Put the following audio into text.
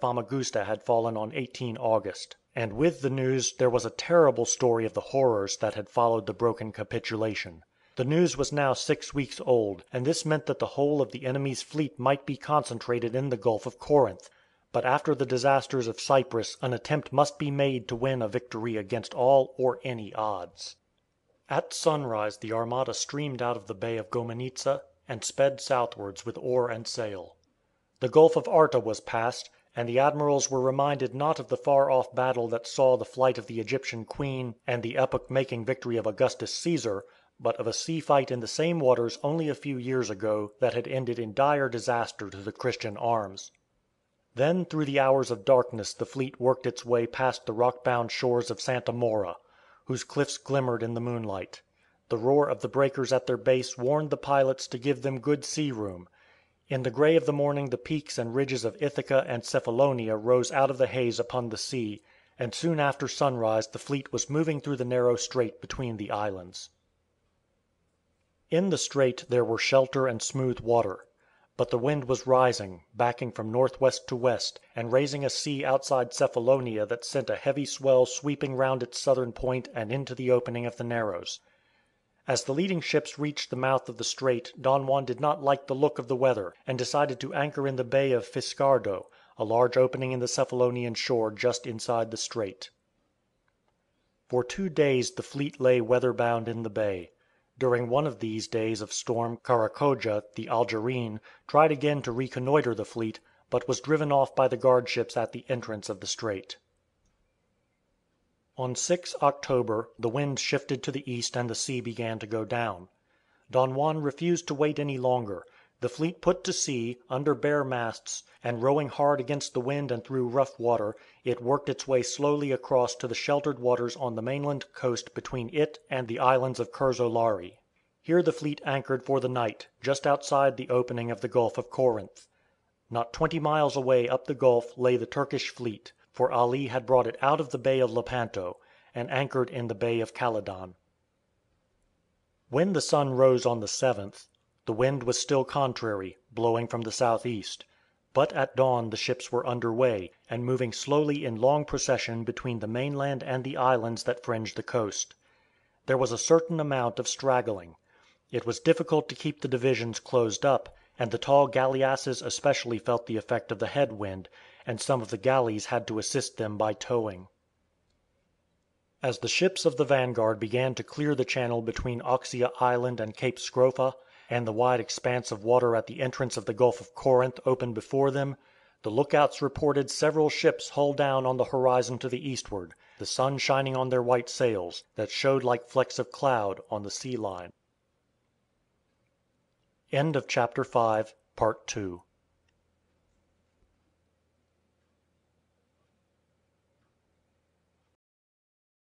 Famagusta had fallen on 18 August. And with the news there was a terrible story of the horrors that had followed the broken capitulation. The news was now 6 weeks old, and this meant that the whole of the enemy's fleet might be concentrated in the Gulf of Corinth. But after the disasters of Cyprus an attempt must be made to win a victory against all or any odds. At sunrise the armada streamed out of the Bay of Gomenizza and sped southwards with oar and sail. The Gulf of Arta was passed, and the admirals were reminded not of the far-off battle that saw the flight of the Egyptian queen and the epoch-making victory of Augustus Caesar, but of a sea fight in the same waters only a few years ago that had ended in dire disaster to the Christian arms. Then through the hours of darkness the fleet worked its way past the rock-bound shores of Santa Maura, whose cliffs glimmered in the moonlight. The roar of the breakers at their base warned the pilots to give them good sea room. In the grey of the morning the peaks and ridges of Ithaca and Cephalonia rose out of the haze upon the sea, and soon after sunrise the fleet was moving through the narrow strait between the islands. In the strait there were shelter and smooth water, but the wind was rising, backing from northwest to west, and raising a sea outside Cephalonia that sent a heavy swell sweeping round its southern point and into the opening of the Narrows. As the leading ships reached the mouth of the strait, Don Juan did not like the look of the weather, and decided to anchor in the Bay of Fiscardo, a large opening in the Cephalonian shore just inside the strait. For 2 days the fleet lay weather-bound in the bay. During one of these days of storm Caracoja, the Algerine, tried again to reconnoitre the fleet, but was driven off by the guardships at the entrance of the strait. On 6 October the wind shifted to the east and the sea began to go down. Don Juan refused to wait any longer. The fleet put to sea, under bare masts, and rowing hard against the wind and through rough water, it worked its way slowly across to the sheltered waters on the mainland coast between it and the islands of Curzolari. Here the fleet anchored for the night, just outside the opening of the Gulf of Corinth. Not 20 miles away up the gulf lay the Turkish fleet, for Ali had brought it out of the Bay of Lepanto, and anchored in the Bay of Calydon. When the sun rose on the 7th, the wind was still contrary, blowing from the southeast, but at dawn the ships were under way, and moving slowly in long procession between the mainland and the islands that fringed the coast. There was a certain amount of straggling. It was difficult to keep the divisions closed up, and the tall galleasses especially felt the effect of the head wind, and some of the galleys had to assist them by towing. As the ships of the vanguard began to clear the channel between Oxia Island and Cape Scrofa, and the wide expanse of water at the entrance of the Gulf of Corinth opened before them, the lookouts reported several ships hull down on the horizon to the eastward, the sun shining on their white sails, that showed like flecks of cloud on the sea line. End of chapter 5, part 2.